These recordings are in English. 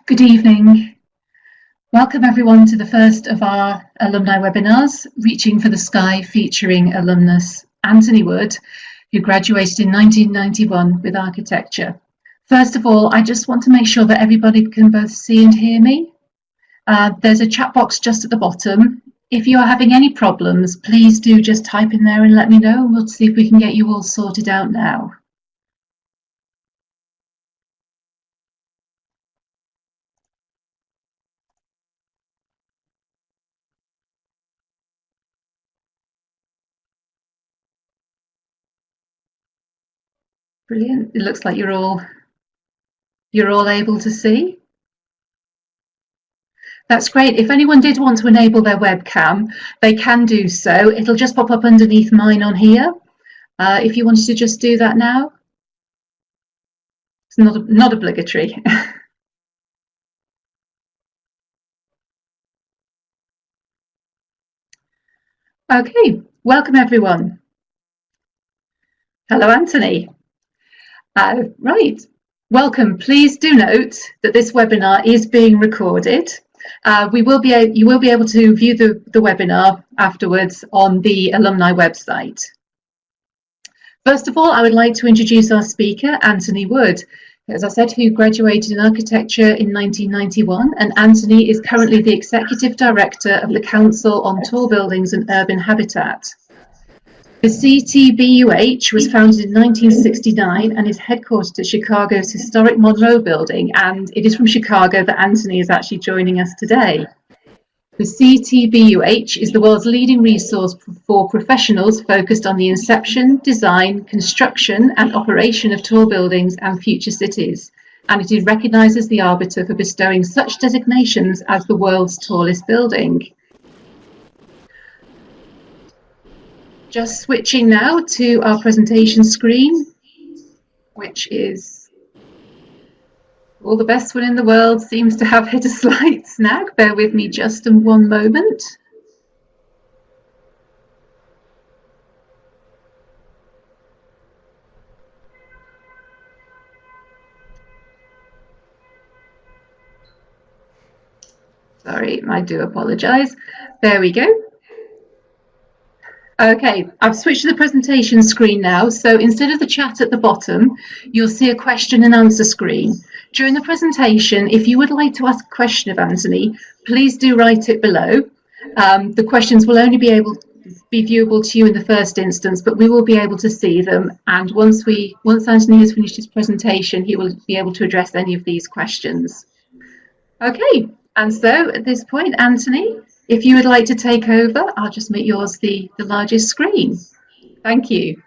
Good evening. Welcome everyone to the first of our alumni webinars, Reaching for the Sky, featuring alumnus Anthony Wood, who graduated in 1991 with architecture. First of all, I just want to make sure that everybody can both see and hear me. There's a chat box just at the bottom. If you are having any problems, please do just type in there and let me know, and we'll see if we can get you all sorted out now. Brilliant. It looks like you're all able to see. That's great. If anyone did want to enable their webcam, they can do so. It'll just pop up underneath mine on here. If you wanted to just do that now. It's not obligatory. Okay, welcome everyone. Hello, Anthony. Right, welcome. Please do note that this webinar is being recorded. You will be able to view the webinar afterwards on the alumni website. First of all, I would like to introduce our speaker, Anthony Wood, as I said, who graduated in architecture in 1991, and Anthony is currently the Executive Director of the Council on Tall Buildings and Urban Habitat. The CTBUH was founded in 1969 and is headquartered at Chicago's historic Monroe Building, and it is from Chicago that Anthony is actually joining us today. The CTBUH is the world's leading resource for professionals focused on the inception, design, construction and operation of tall buildings and future cities, and it is recognised as the arbiter for bestowing such designations as the world's tallest building. Just switching now to our presentation screen, which is all the best one in the world seems to have hit a slight snag. Bear with me just in one moment. Sorry, I do apologise. There we go. Okay, I've switched to the presentation screen now. So instead of the chat at the bottom, you'll see a question and answer screen. During the presentation, if you would like to ask a question of Anthony, please do write it below. The questions will only be viewable to you in the first instance, but we will be able to see them. And once Anthony has finished his presentation, he will be able to address any of these questions. Okay, and so at this point, Anthony, if you would like to take over, I'll just make yours the largest screen. Thank you.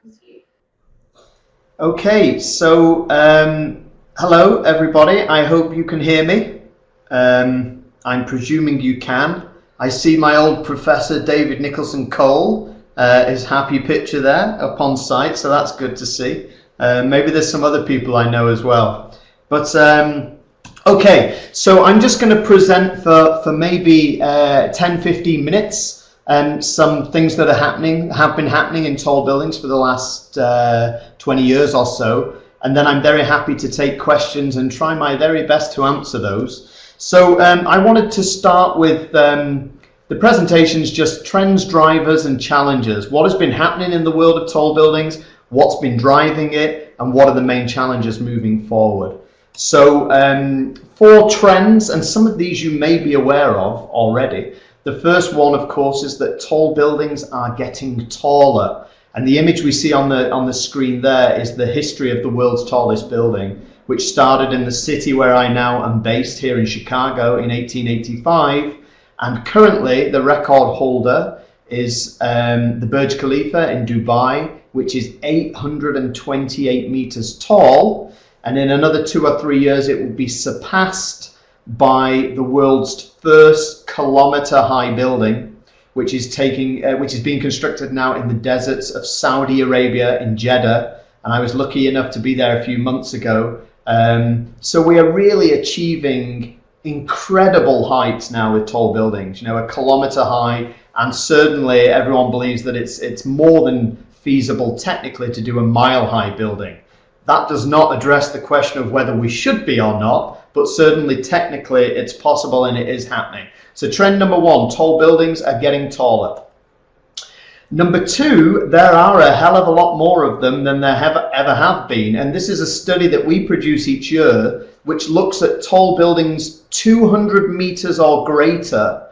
Okay, so hello everybody, I hope you can hear me. I'm presuming you can. I see my old professor David Nicholson Cole, his happy picture there up on site, so that's good to see. Maybe there's some other people I know as well. But okay, so I'm just going to present for maybe 10-15 minutes some things that have been happening in tall buildings for the last 20 years or so, and then I'm very happy to take questions and try my very best to answer those. So I wanted to start with the presentation's just trends, drivers and challenges. What has been happening in the world of tall buildings, what's been driving it, and what are the main challenges moving forward. So 4 trends, and some of these you may be aware of already. The first one, of course, is that tall buildings are getting taller. And the image we see on the screen there is the history of the world's tallest building, which started in the city where I now am based here in Chicago in 1885. And currently the record holder is the Burj Khalifa in Dubai, which is 828 meters tall. And in another 2 or 3 years, it will be surpassed by the world's first kilometer-high building, which is being constructed now in the deserts of Saudi Arabia in Jeddah. And I was lucky enough to be there a few months ago. So we are really achieving incredible heights now with tall buildings. You know, a kilometer high, and certainly everyone believes that it's more than feasible technically to do a mile-high building. That does not address the question of whether we should be or not, but certainly technically it's possible and it is happening. So trend number one, tall buildings are getting taller. Number two, there are a hell of a lot more of them than there ever have been. And this is a study that we produce each year, which looks at tall buildings 200 meters or greater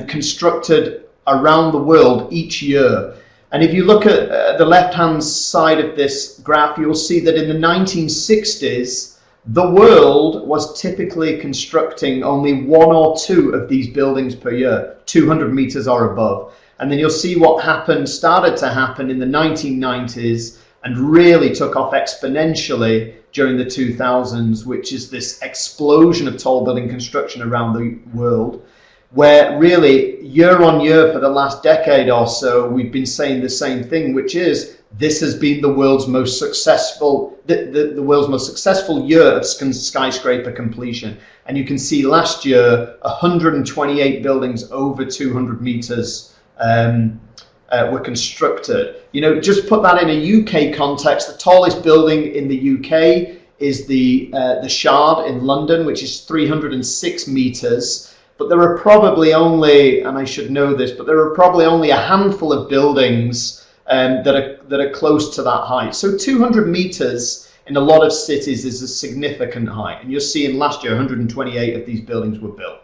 constructed around the world each year. And if you look at the left-hand side of this graph, you'll see that in the 1960s, the world was typically constructing only one or two of these buildings per year, 200 meters or above. And then you'll see what started to happen in the 1990s and really took off exponentially during the 2000s, which is this explosion of tall building construction around the world, where really year on year for the last decade or so, we've been saying the same thing, which is this has been the world's most successful, the world's most successful year of skyscraper completion. And you can see last year, 128 buildings over 200 meters were constructed. You know, just put that in a UK context. The tallest building in the UK is the Shard in London, which is 306 meters. But there are probably only, and I should know this, but there are probably only a handful of buildings that are close to that height. So 200 meters in a lot of cities is a significant height. And you'll see in last year, 128 of these buildings were built.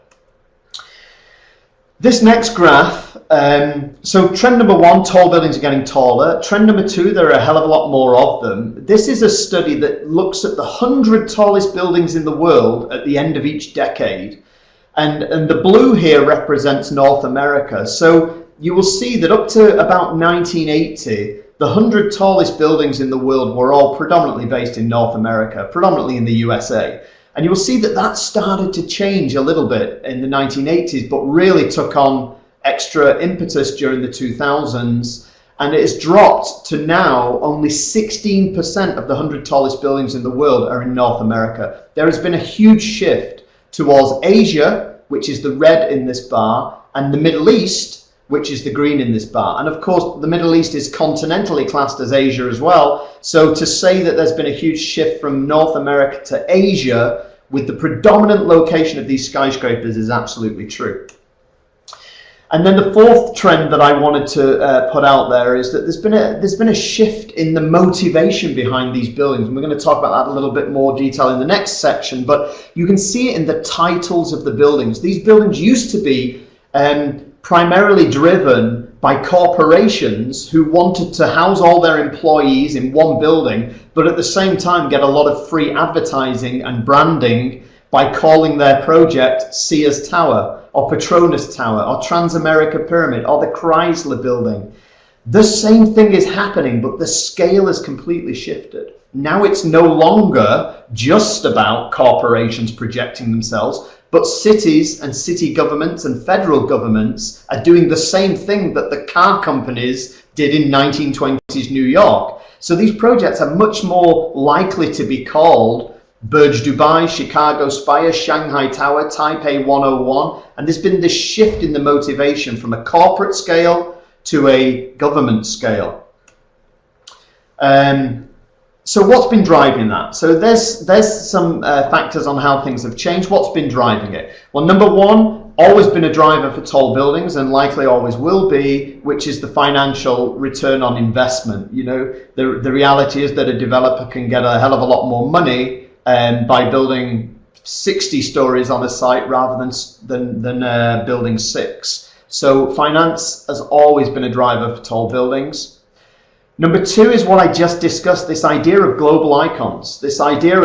This next graph, so trend number one, tall buildings are getting taller. Trend number two, there are a hell of a lot more of them. This is a study that looks at the 100 tallest buildings in the world at the end of each decade. And the blue here represents North America. So you will see that up to about 1980, the 100 tallest buildings in the world were all predominantly based in North America, predominantly in the USA. And you'll see that that started to change a little bit in the 1980s, but really took on extra impetus during the 2000s. And it has dropped to now only 16% of the 100 tallest buildings in the world are in North America. There has been a huge shift towards Asia, which is the red in this bar, and the Middle East, which is the green in this bar. And of course, the Middle East is continentally classed as Asia as well. So to say that there's been a huge shift from North America to Asia with the predominant location of these skyscrapers is absolutely true. And then the fourth trend that I wanted to put out there is that there's been a shift in the motivation behind these buildings. And we're going to talk about that a little bit more detail in the next section, but you can see it in the titles of the buildings. These buildings used to be primarily driven by corporations who wanted to house all their employees in one building, but at the same time get a lot of free advertising and branding by calling their project Sears Tower or Petronas Tower or Transamerica Pyramid or the Chrysler Building. The same thing is happening, but the scale has completely shifted. Now it's no longer just about corporations projecting themselves, but cities and city governments and federal governments are doing the same thing that the car companies did in 1920s New York. So these projects are much more likely to be called Burj Dubai, Chicago Spire, Shanghai Tower, Taipei 101. And there's been this shift in the motivation from a corporate scale to a government scale. So what's been driving that? So there's some factors on how things have changed. What's been driving it? Well, number one, always been a driver for tall buildings and likely always will be, which is the financial return on investment. You know, the reality is that a developer can get a hell of a lot more money by building 60 stories on a site rather than building 6. So finance has always been a driver for tall buildings. Number two is what I just discussed, this idea of global icons, this idea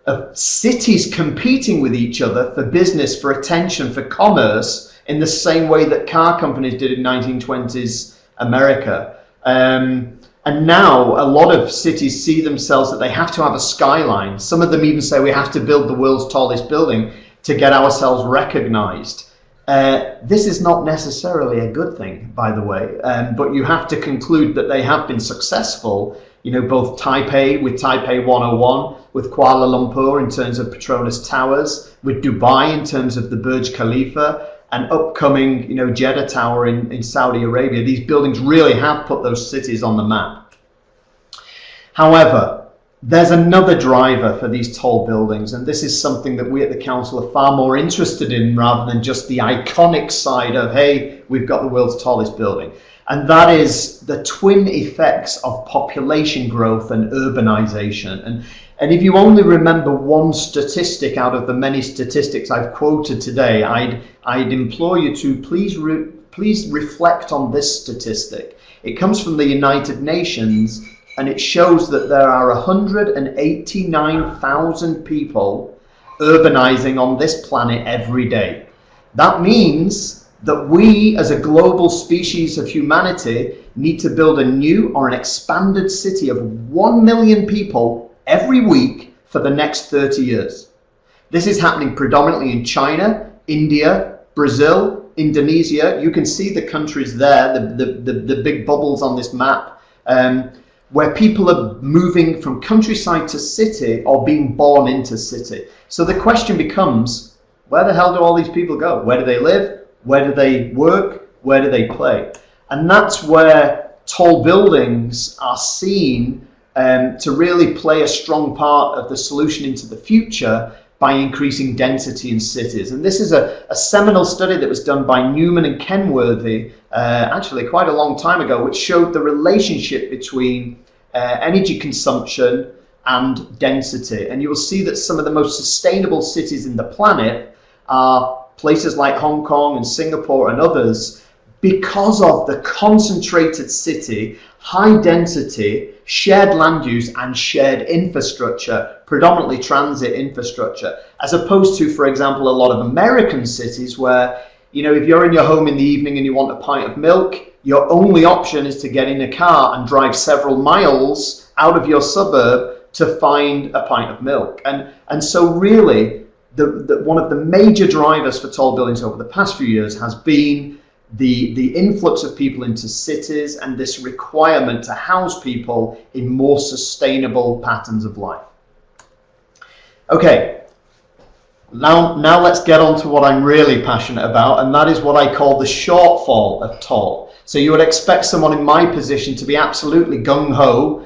of cities competing with each other for business, for attention, for commerce, in the same way that car companies did in 1920s America. And now a lot of cities see themselves that they have to have a skyline. Some of them even say we have to build the world's tallest building to get ourselves recognized. This is not necessarily a good thing, by the way, but you have to conclude that they have been successful, you know, both Taipei with Taipei 101, with Kuala Lumpur in terms of Petronas Towers, with Dubai in terms of the Burj Khalifa, and upcoming, you know, Jeddah Tower in Saudi Arabia. These buildings really have put those cities on the map. However, There's another driver for these tall buildings, and this is something that we at the council are far more interested in rather than just the iconic side of, hey, we've got the world's tallest building. And that is the twin effects of population growth and urbanization. And if you only remember one statistic out of the many statistics I've quoted today, I'd implore you to please reflect on this statistic. It comes from the United Nations, and it shows that there are 189,000 people urbanizing on this planet every day. That means that we, as a global species of humanity, need to build a new or an expanded city of 1 million people every week for the next 30 years. This is happening predominantly in China, India, Brazil, Indonesia. You can see the countries there, the big bubbles on this map, where people are moving from countryside to city or being born into city. So the question becomes, where the hell do all these people go? Where do they live? Where do they work? Where do they play? And that's where tall buildings are seen to really play a strong part of the solution into the future by increasing density in cities. And this is a seminal study that was done by Newman and Kenworthy, actually quite a long time ago, which showed the relationship between energy consumption and density. And you will see that some of the most sustainable cities in the planet are places like Hong Kong and Singapore and others, because of the concentrated city, high density, shared land use and shared infrastructure, predominantly transit infrastructure, as opposed to, for example, a lot of American cities where, you know, if you're in your home in the evening and you want a pint of milk, your only option is to get in a car and drive several miles out of your suburb to find a pint of milk. And so really, one of the major drivers for tall buildings over the past few years has been the influx of people into cities and this requirement to house people in more sustainable patterns of life. Okay, now let's get on to what I'm really passionate about, and that is what I call the shortfall of tall. So you would expect someone in my position to be absolutely gung-ho,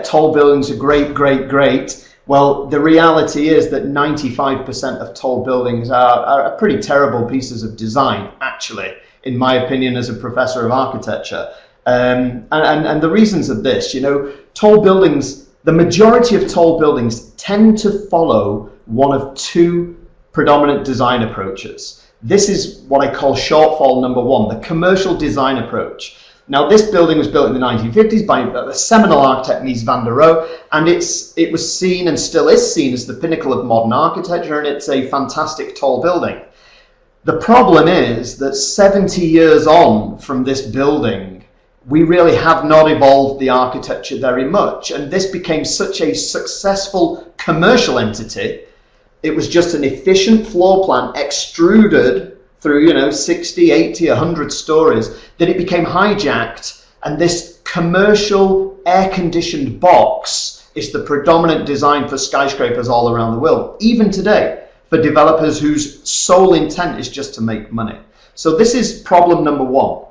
tall buildings are great, great, great. Well, the reality is that 95% of tall buildings are pretty terrible pieces of design, actually, in my opinion, as a professor of architecture. And the reasons are this, you know, tall buildings, the majority of tall buildings tend to follow one of two predominant design approaches. This is what I call shortfall number one, the commercial design approach. Now, this building was built in the 1950s by a seminal architect, Mies van der Rohe, and it was seen and still is seen as the pinnacle of modern architecture, and it's a fantastic tall building. The problem is that 70 years on from this building, we really have not evolved the architecture very much, and this became such a successful commercial entity. It was just an efficient floor plan extruded through, you know, 60, 80, 100 stories, that it became hijacked, and this commercial air-conditioned box is the predominant design for skyscrapers all around the world, even today, for developers whose sole intent is just to make money. So this is problem number one.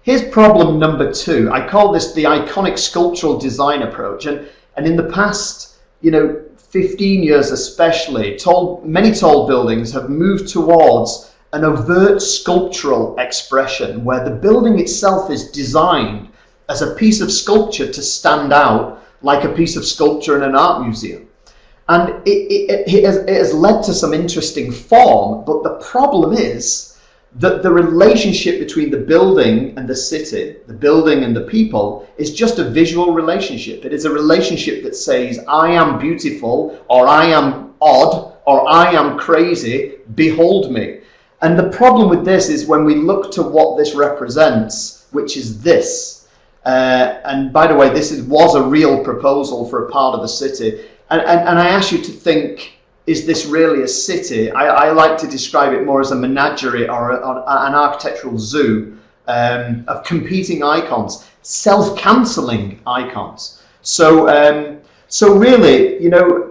Here's problem number two. I call this the iconic sculptural design approach, and in the past, you know, 15 years especially, many tall buildings have moved towards an overt sculptural expression where the building itself is designed as a piece of sculpture to stand out like a piece of sculpture in an art museum. And it has led to some interesting form, but the problem is that the relationship between the building and the city, the building and the people, is just a visual relationship. It is a relationship that says, I am beautiful, or I am odd, or I am crazy, behold me. And the problem with this is when we look to what this represents, which is this, and by the way, this was a real proposal for a part of the city, and I ask you to think, is this really a city? I like to describe it more as a menagerie or an architectural zoo of competing icons, self-cancelling icons. So really, you know,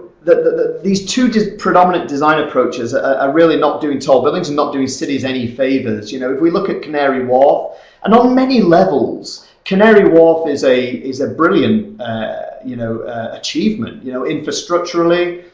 these two predominant design approaches are really not doing tall buildings and not doing cities any favours. You know, if we look at Canary Wharf, and on many levels, Canary Wharf is a brilliant achievement. Infrastructurally,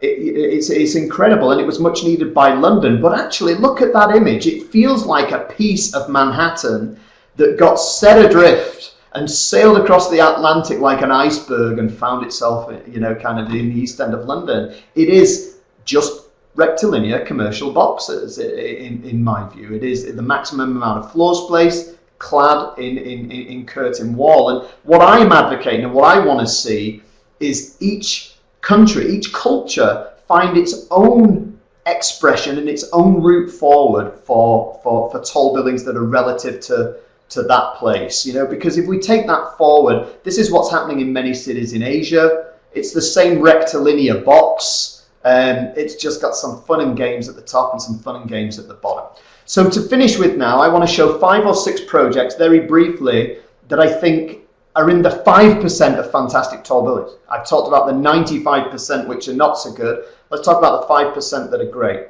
it's incredible, and it was much needed by London. But actually, look at that image. It feels like a piece of Manhattan that got set adrift and sailed across the Atlantic like an iceberg and found itself, kind of in the East End of London. It is just rectilinear commercial boxes, in my view. It is the maximum amount of floor space clad in curtain wall. And what I'm advocating and what I want to see is each country, each culture find its own expression and its own route forward for tall buildings that are relative to that place, because if we take that forward, this is what's happening in many cities in Asia. It's the same rectilinear box, it's just got some fun and games at the top and some fun and games at the bottom. So to finish with now, I want to show 5 or 6 projects very briefly that I think are in the 5% of fantastic tall buildings. I've talked about the 95% which are not so good. Let's talk about the 5% that are great.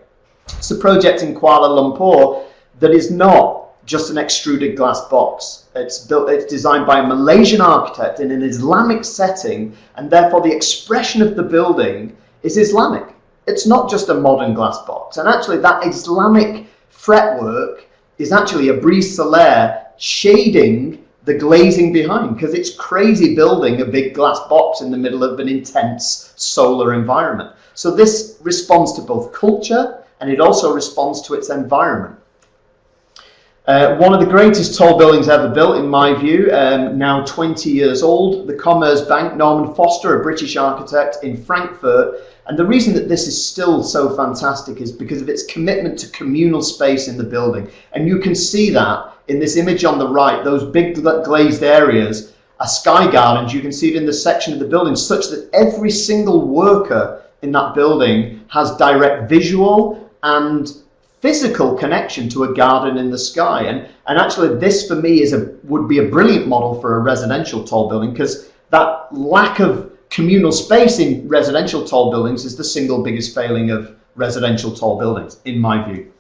It's a project in Kuala Lumpur that is not just an extruded glass box. It's designed by a Malaysian architect in an Islamic setting, and therefore the expression of the building is Islamic. It's not just a modern glass box. And actually that Islamic fretwork is actually a brise solaire shading the glazing behind, because it's crazy building a big glass box in the middle of an intense solar environment. So this responds to both culture and it also responds to its environment. One of the greatest tall buildings ever built, in my view, now 20 years old, the Commerce Bank, Norman Foster, a British architect in Frankfurt. And the reason that this is still so fantastic is because of its commitment to communal space in the building. And you can see that in this image on the right, those big glazed areas are sky gardens. You can see it in the section of the building such that every single worker in that building has direct visual and physical connection to a garden in the sky. And actually this for me would be a brilliant model for a residential tall building, because that lack of communal space in residential tall buildings is the single biggest failing of residential tall buildings, in my view.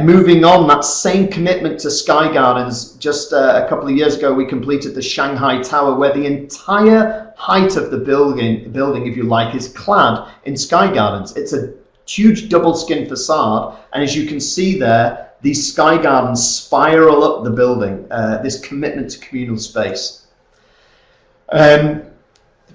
Moving on, that same commitment to sky gardens, just a couple of years ago we completed the Shanghai Tower, where the entire height of the building, if you like, is clad in sky gardens. It's a huge double skin facade, and as you can see there, these sky gardens spiral up the building, this commitment to communal space.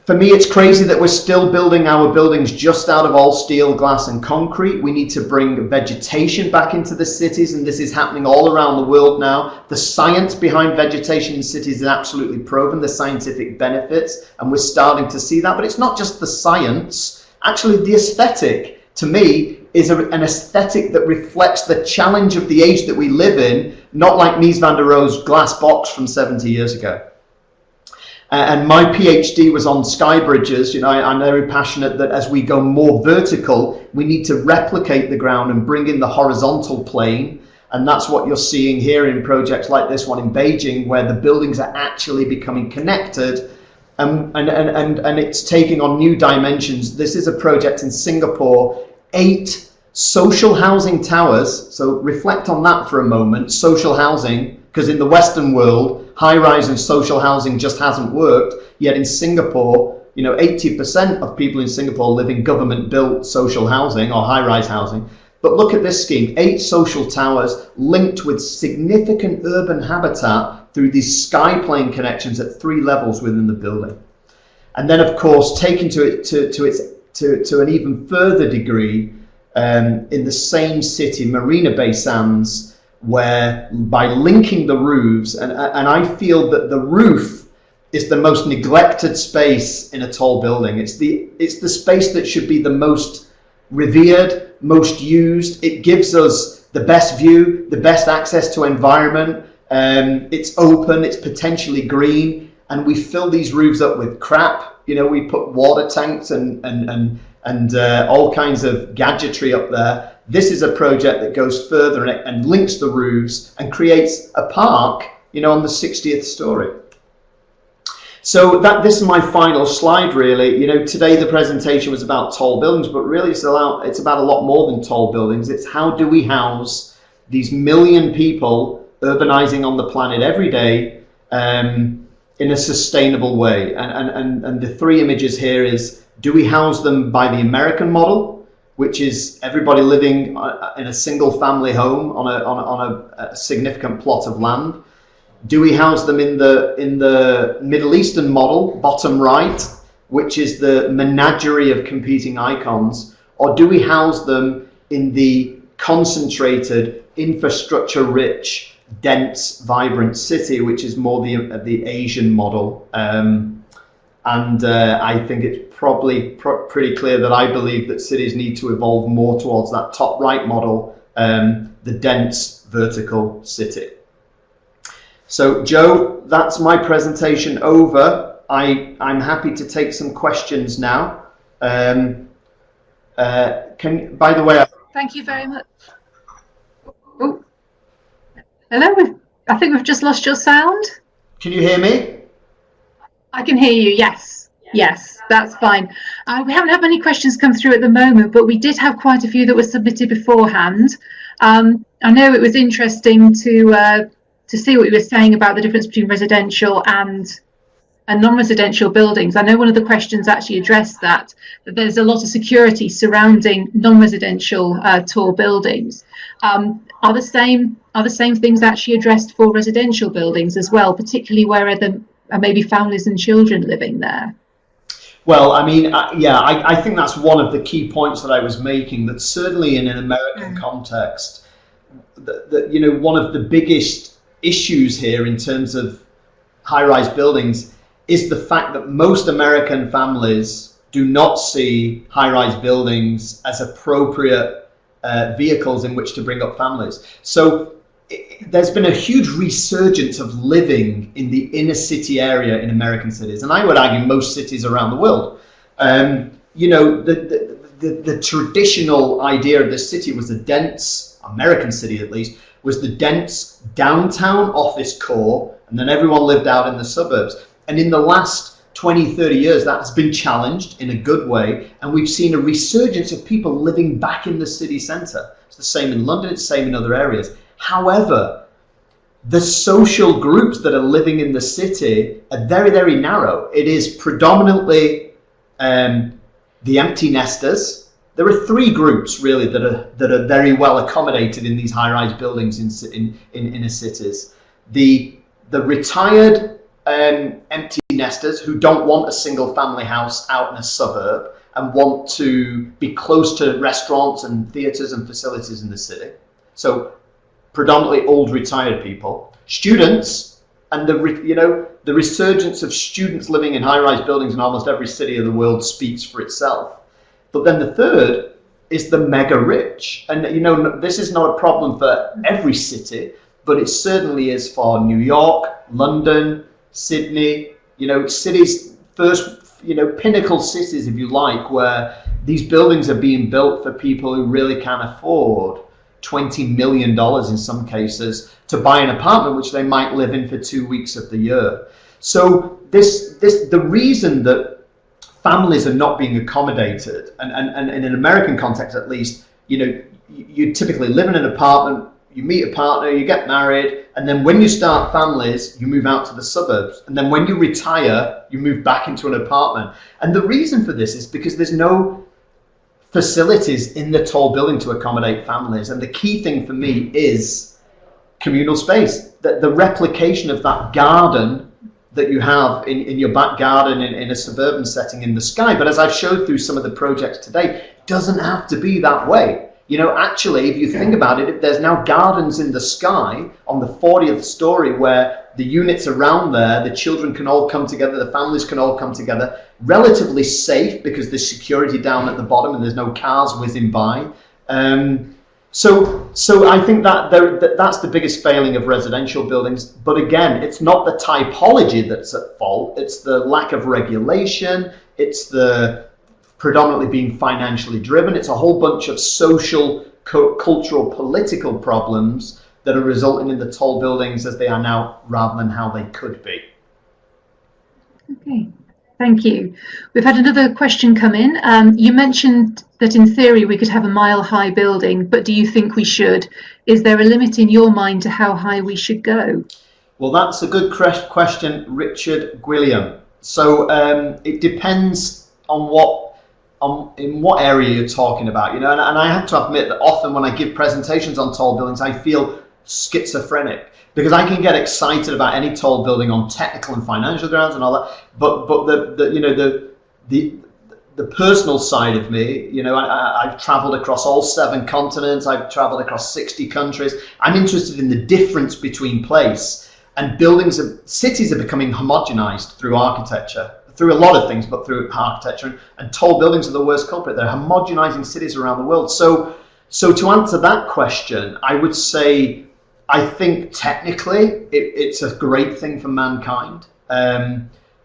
For me, it's crazy that we're still building our buildings just out of all steel, glass and concrete. We need to bring vegetation back into the cities, and this is happening all around the world now. The science behind vegetation in cities is absolutely proven, the scientific benefits, and we're starting to see that. But it's not just the science. Actually, the aesthetic, to me, is an aesthetic that reflects the challenge of the age that we live in, not like Mies van der Rohe's glass box from 70 years ago. And my PhD was on sky bridges. I'm very passionate that as we go more vertical, we need to replicate the ground and bring in the horizontal plane. And that's what you're seeing here in projects like this one in Beijing, where the buildings are actually becoming connected and it's taking on new dimensions. This is a project in Singapore, 8 social housing towers. So reflect on that for a moment, social housing, because in the Western world, high-rise and social housing just hasn't worked. Yet in Singapore, 80% of people in Singapore live in government-built social housing or high-rise housing. But look at this scheme, 8 social towers linked with significant urban habitat through these sky plane connections at 3 levels within the building. And then, of course, taken to an even further degree, in the same city, Marina Bay Sands, where by linking the roofs, and I feel that the roof is the most neglected space in a tall building. It's the space that should be the most revered, most used. It gives us the best view, the best access to environment. It's open, it's potentially green, and we fill these roofs up with crap. We put water tanks and all kinds of gadgetry up there. This is a project that goes further and links the roofs and creates a park, on the 60th story. So this is my final slide, really. Today the presentation was about tall buildings, but really it's about a lot more than tall buildings. It's how do we house these million people urbanizing on the planet every day in a sustainable way. And the three images here is, do we house them by the American model, which is everybody living in a single family home on a significant plot of land? Do we house them in the Middle Eastern model, bottom right, which is the menagerie of competing icons? Or do we house them in the concentrated, infrastructure-rich, dense, vibrant city, which is more the Asian model? I think it's probably pretty clear that I believe that cities need to evolve more towards that top right model, the dense vertical city. So Joe, that's my presentation over. I'm happy to take some questions now. By the way, thank you very much. Oh, hello. I think we've just lost your sound. Can you hear me? I can hear you. Yes, yes, that's fine. We haven't had many questions come through at the moment, but we did have quite a few that were submitted beforehand. I know it was interesting to see what you were saying about the difference between residential and non-residential buildings. I know one of the questions actually addressed that there's a lot of security surrounding non-residential tall buildings. Are the same things actually addressed for residential buildings as well, particularly where there are maybe families and children living there? Well, I mean, I think that's one of the key points that I was making, that certainly in an American context, that you know, one of the biggest issues here in terms of high-rise buildings is the fact that most American families do not see high-rise buildings as appropriate vehicles in which to bring up families. So there's been a huge resurgence of living in the inner city area in American cities, and I would argue most cities around the world. You know, the traditional idea of the city was the dense, American city at least, was the dense downtown office core, and then everyone lived out in the suburbs. And in the last 20, 30 years, that has been challenged in a good way, and we've seen a resurgence of people living back in the city centre. It's the same in London, it's the same in other areas. However, the social groups that are living in the city are very, very narrow. It is predominantly the empty nesters. There are three groups really that are very well accommodated in these high-rise buildings in inner cities. The retired empty nesters who don't want a single family house out in a suburb and want to be close to restaurants and theatres and facilities in the city. So predominantly old retired people. Students, and the resurgence of students living in high-rise buildings in almost every city of the world speaks for itself. But then the third is the mega rich. And you know, this is not a problem for every city, but it certainly is for New York, London, Sydney, you know, cities, first, you know, pinnacle cities, if you like, where these buildings are being built for people who really can afford $20 million in some cases to buy an apartment which they might live in for 2 weeks of the year. So the reason that families are not being accommodated, and in an American context at least, you know, you typically live in an apartment, you meet a partner, you get married, and then when you start families, you move out to the suburbs. And then when you retire, you move back into an apartment. And the reason for this is because there's no facilities in the tall building to accommodate families. And the key thing for me is communal space, the replication of that garden that you have in your back garden in a suburban setting in the sky. But as I've showed through some of the projects today, it doesn't have to be that way. You know, actually, if you think about it, there's now gardens in the sky on the 40th story where the units around there, the children can all come together, the families can all come together, relatively safe because there's security down at the bottom and there's no cars whizzing by. So I think that's the biggest failing of residential buildings. But again, it's not the typology that's at fault. It's the lack of regulation. It's the predominantly being financially driven. It's a whole bunch of social, cultural, political problems that are resulting in the tall buildings as they are now rather than how they could be. Okay, thank you. We've had another question come in. You mentioned that in theory we could have a mile-high building, but do you think we should? Is there a limit in your mind to how high we should go? Well, that's a good question, Richard Gwilliam. So it depends on in what area you're talking about, and I have to admit that often when I give presentations on tall buildings, I feel schizophrenic because I can get excited about any tall building on technical and financial grounds and all that, but the personal side of me, I've traveled across all 7 continents, I've traveled across 60 countries. I'm interested in the difference between place and buildings. Cities are becoming homogenized through architecture, through a lot of things, but through architecture, and tall buildings are the worst culprit. They're homogenizing cities around the world. So to answer that question, I would say, I think technically it's a great thing for mankind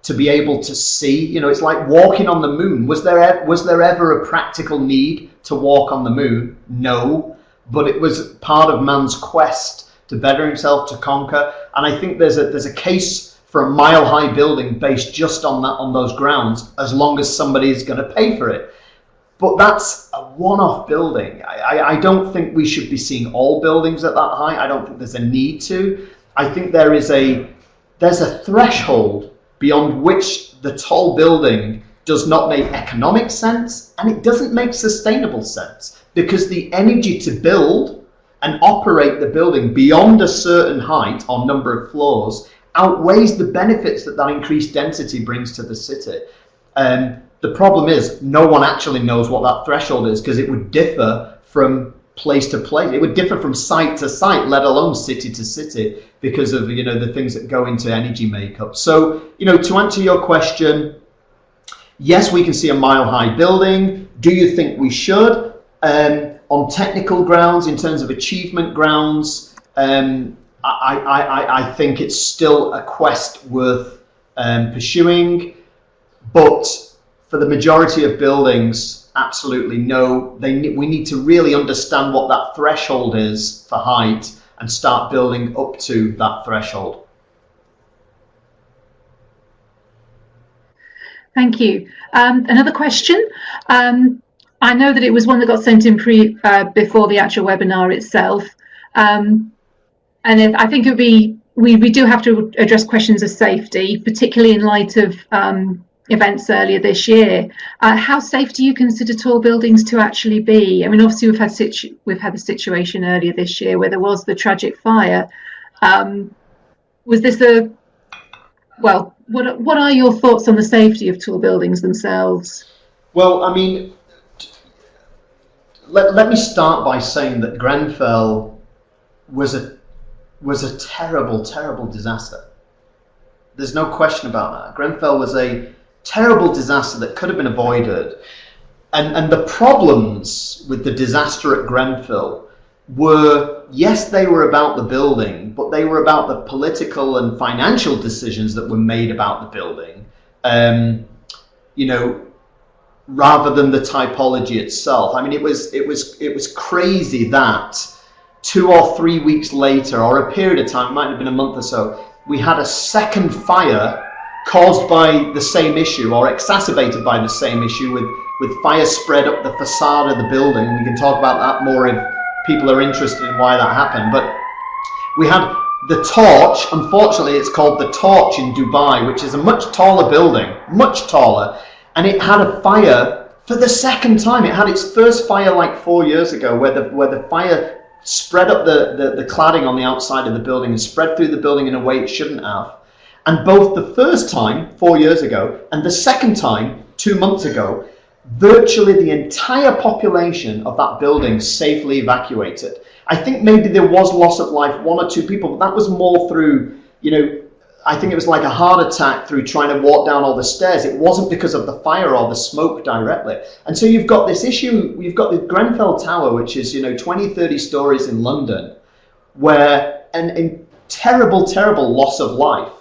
to be able to see. It's like walking on the moon. Was there ever a practical need to walk on the moon? No, but it was part of man's quest to better himself, to conquer. And I think there's a case for a mile-high building based just on those grounds, as long as somebody is going to pay for it. But that's a one-off building. I don't think we should be seeing all buildings at that height. I don't think there's a need to. I think there's a threshold beyond which the tall building does not make economic sense, and it doesn't make sustainable sense, because the energy to build and operate the building beyond a certain height or number of floors outweighs the benefits that increased density brings to the city. The problem is no one actually knows what that threshold is, because it would differ from place to place. It would differ from site to site, let alone city to city, because of the things that go into energy makeup. So to answer your question, yes, we can see a mile-high building. Do you think we should? On technical grounds, in terms of achievement grounds, I think it's still a quest worth pursuing, but for the majority of buildings, absolutely no. We need to really understand what that threshold is for height and start building up to that threshold. Thank you. Another question. I know that it was one that got sent in before the actual webinar itself. And I think it would be, we do have to address questions of safety, particularly in light of events earlier this year. How safe do you consider tall buildings to actually be? I mean, obviously we've had the situation earlier this year where there was the tragic fire. Was this what are your thoughts on the safety of tall buildings themselves? Well, I mean, let me start by saying that Grenfell was a terrible, terrible disaster. There's no question about that. Grenfell was a terrible disaster that could have been avoided. And the problems with the disaster at Grenfell were, yes, they were about the building, but they were about the political and financial decisions that were made about the building, rather than the typology itself. I mean, it was crazy that 2 or 3 weeks later, or a period of time, it might have been a month or so, we had a second fire caused by the same issue, or exacerbated by the same issue, with fire spread up the facade of the building. We can talk about that more if people are interested in why that happened. But we had the Torch. Unfortunately, it's called the Torch in Dubai, which is a much taller building, much taller, and it had a fire for the second time. It had its first fire like 4 years ago, where the fire spread up the cladding on the outside of the building and spread through the building in a way it shouldn't have. And both the first time, 4 years ago, and the second time, 2 months ago, virtually the entire population of that building safely evacuated. I think maybe there was loss of life, 1 or 2 people, but that was more through, I think it was like a heart attack through trying to walk down all the stairs. It wasn't because of the fire or the smoke directly. And so you've got this issue, you've got the Grenfell Tower, which is, 20, 30 stories in London, where a terrible, terrible loss of life.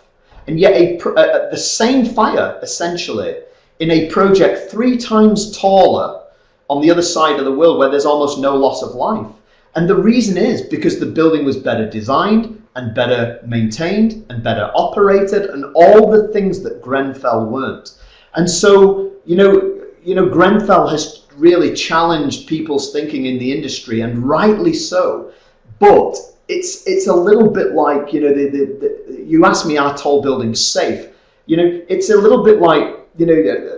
And yet the same fire, essentially, in a project 3 times taller on the other side of the world, where there's almost no loss of life. And the reason is because the building was better designed and better maintained and better operated, and all the things that Grenfell weren't. And so, Grenfell has really challenged people's thinking in the industry, and rightly so. But it's a little bit like, you know, you asked me, are tall buildings safe? You know, it's a little bit like, you know,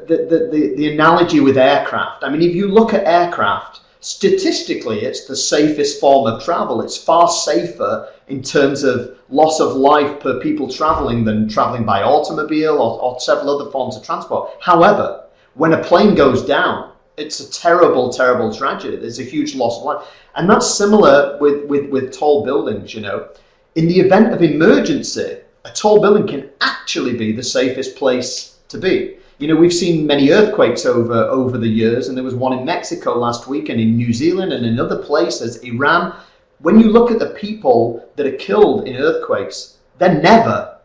the analogy with aircraft. I mean, if you look at aircraft, statistically, it's the safest form of travel. It's far safer in terms of loss of life per people traveling than traveling by automobile or several other forms of transport. However, when a plane goes down, it's a terrible, terrible tragedy. There's a huge loss of life. And that's similar with tall buildings, you know. In the event of emergency, a tall building can actually be the safest place to be. You know, we've seen many earthquakes over the years, and there was one in Mexico last week, and in New Zealand, and in other places, Iran. When you look at the people that are killed in earthquakes, they're never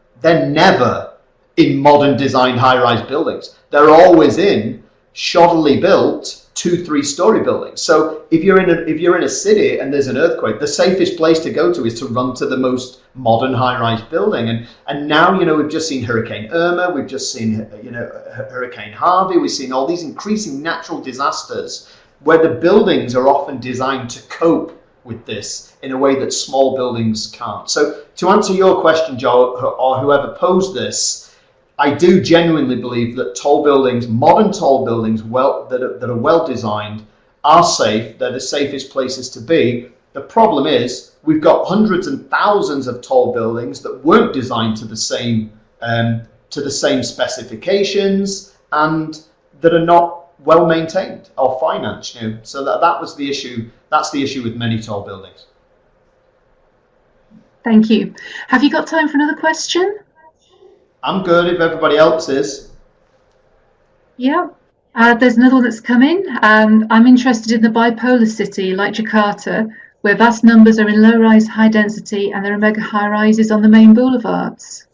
in modern designed high-rise buildings. They're always in shoddily built 2-3-story buildings. So if you're in a city and there's an earthquake, the safest place to go to is to run to the most modern high-rise building. And now, you know, we've just seen Hurricane Irma, we've just seen, you know, Hurricane Harvey, we've seen all these increasing natural disasters where the buildings are often designed to cope with this in a way that small buildings can't. So to answer your question, Joe, or whoever posed this, I do genuinely believe that tall buildings, modern tall buildings, that are well designed, are safe. They're the safest places to be. The problem is we've got hundreds and thousands of tall buildings that weren't designed to the same specifications and that are not well maintained or financed. You know? So that was the issue. That's the issue with many tall buildings. Thank you. Have you got time for another question? I'm good if everybody else is. Yeah, there's another one that's come in. I'm interested in the bipolar city like Jakarta, where vast numbers are in low-rise, high-density, and there are mega high-rises on the main boulevards.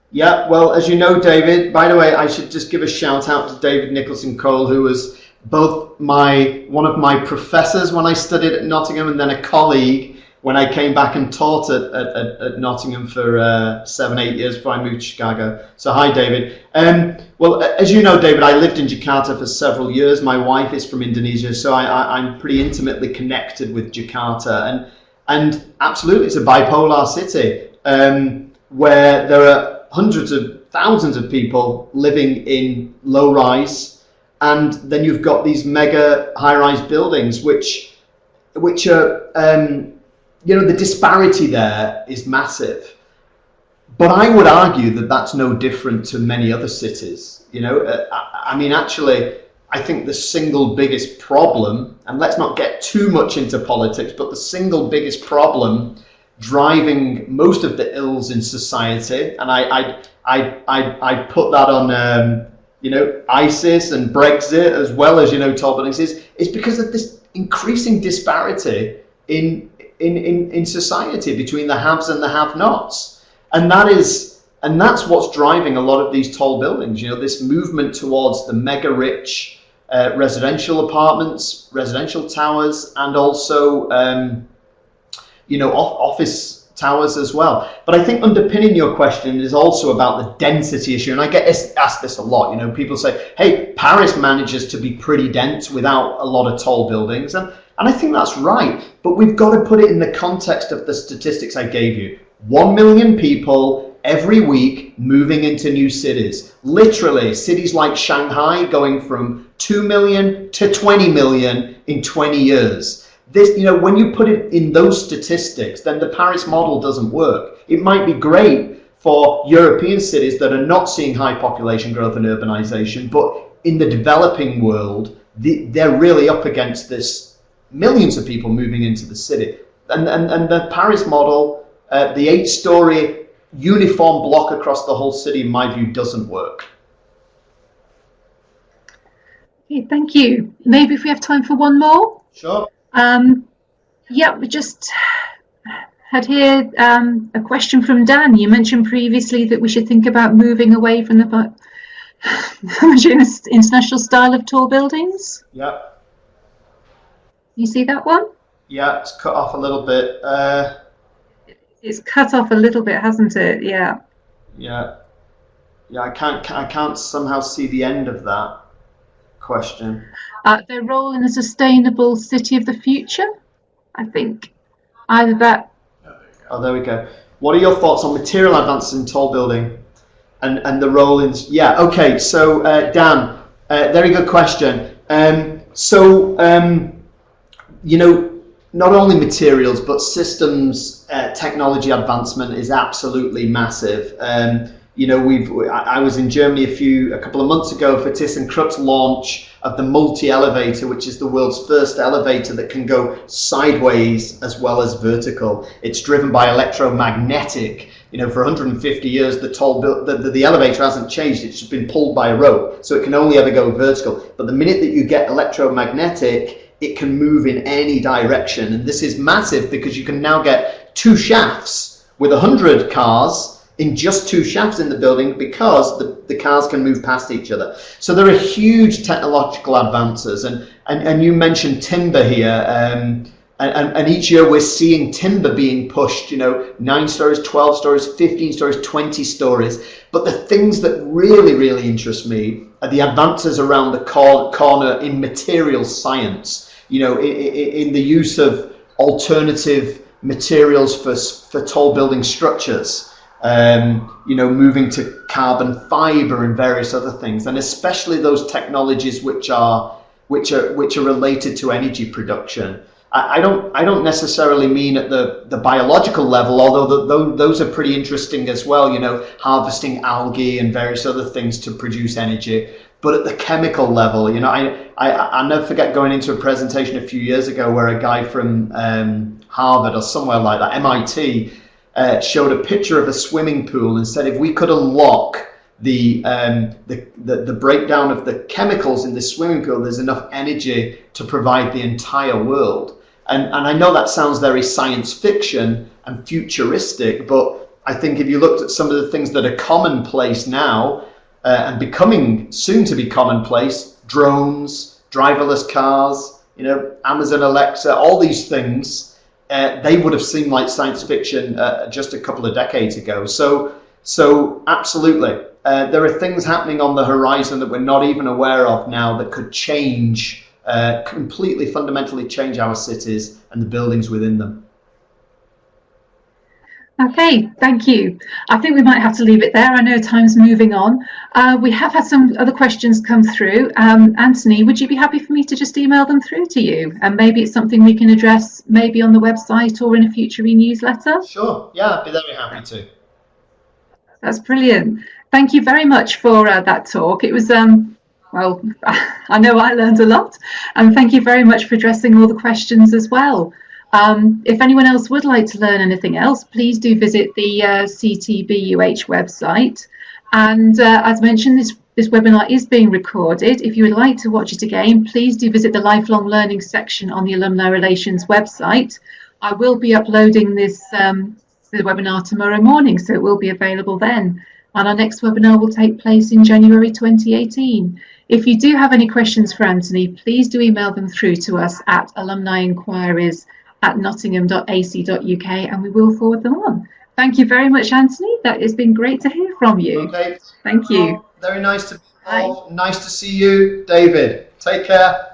Yeah, well, as you know, David, by the way, I should just give a shout out to David Nicholson Cole, who was both one of my professors when I studied at Nottingham and then a colleague when I came back and taught at Nottingham for 7-8 years before I moved to Chicago. So hi, David. Well, as you know, David, I lived in Jakarta for several years. My wife is from Indonesia, so I'm pretty intimately connected with Jakarta. And absolutely, it's a bipolar city where there are hundreds of thousands of people living in low-rise, and then you've got these mega high-rise buildings, which are you know, the disparity there is massive. But I would argue that that's no different to many other cities. You know, I mean, actually, I think the single biggest problem, and let's not get too much into politics, but the single biggest problem driving most of the ills in society, and I put that on, you know, ISIS and Brexit as well as, you know, tall buildings, is because of this increasing disparity in society between the haves and the have-nots, and that's what's driving a lot of these tall buildings. You know, this movement towards the mega rich residential apartments, residential towers, and also you know, office towers as well. But I think underpinning your question is also about the density issue, and I get asked this a lot. You know, people say, "Hey, Paris manages to be pretty dense without a lot of tall buildings," and I think that's right, but we've got to put it in the context of the statistics I gave you. 1 million people every week moving into new cities. Literally, cities like Shanghai going from 2 million to 20 million in 20 years. This, you know, when you put it in those statistics, then the Paris model doesn't work. It might be great for European cities that are not seeing high population growth and urbanization, but in the developing world, they're really up against this millions of people moving into the city. And the Paris model, the 8-story uniform block across the whole city, in my view, doesn't work. Okay, thank you. Maybe if we have time for one more. Sure. Yeah, we just had here a question from Dan. You mentioned previously that we should think about moving away from the international style of tall buildings. Yeah. You see that one? Yeah, it's cut off a little bit. It's cut off a little bit, hasn't it? Yeah. Yeah. Yeah, I can't somehow see the end of that question. Their role in a sustainable city of the future, I think. Either that Oh, there we go. What are your thoughts on material advances in tall building and the role in... Yeah, okay, so Dan, very good question. You know, not only materials, but systems technology advancement is absolutely massive. You know, I was in Germany a couple of months ago for ThyssenKrupp's launch of the multi-elevator, which is the world's first elevator that can go sideways as well as vertical. It's driven by electromagnetic. You know, for 150 years, the elevator hasn't changed. It's just been pulled by a rope, so it can only ever go vertical. But the minute that you get electromagnetic, it can move in any direction. And this is massive because you can now get 2 shafts with 100 cars in just 2 shafts in the building because the cars can move past each other. So there are huge technological advances. And you mentioned timber here. And each year we're seeing timber being pushed, you know, 9 stories, 12 stories, 15 stories, 20 stories. But the things that really, really interest me are the advances around the corner in materials science. You know, in the use of alternative materials for tall building structures, you know, moving to carbon fiber and various other things, and especially those technologies which are related to energy production. I don't necessarily mean at the biological level, although those are pretty interesting as well. You know, harvesting algae and various other things to produce energy. But at the chemical level, you know, I'll never forget going into a presentation a few years ago where a guy from Harvard or somewhere like that, MIT, showed a picture of a swimming pool and said if we could unlock the breakdown of the chemicals in this swimming pool, there's enough energy to provide the entire world. And I know that sounds very science fiction and futuristic, but I think if you looked at some of the things that are commonplace now, and becoming soon to be commonplace, drones, driverless cars, you know, Amazon Alexa, all these things, they would have seemed like science fiction just a couple of decades ago. So absolutely, there are things happening on the horizon that we're not even aware of now that could change, completely fundamentally change our cities and the buildings within them. Okay, thank you. I think we might have to leave it there. I know time's moving on. We have had some other questions come through. Anthony, would you be happy for me to just email them through to you? And maybe it's something we can address maybe on the website or in a future e-newsletter? Sure, yeah, I'd be very happy to. That's brilliant. Thank you very much for that talk. It was, well, I know I learned a lot. And thank you very much for addressing all the questions as well. If anyone else would like to learn anything else, please do visit the CTBUH website. And as mentioned, this webinar is being recorded. If you would like to watch it again, please do visit the lifelong learning section on the Alumni Relations website. I will be uploading this the webinar tomorrow morning, so it will be available then. And our next webinar will take place in January 2018. If you do have any questions for Anthony, please do email them through to us at alumniinquiries@nottingham.ac.uk and we will forward them on. Thank you very much, Anthony. That has been great to hear from you. Okay. Thank you. Very nice to be involved. Nice to see you, David. Take care.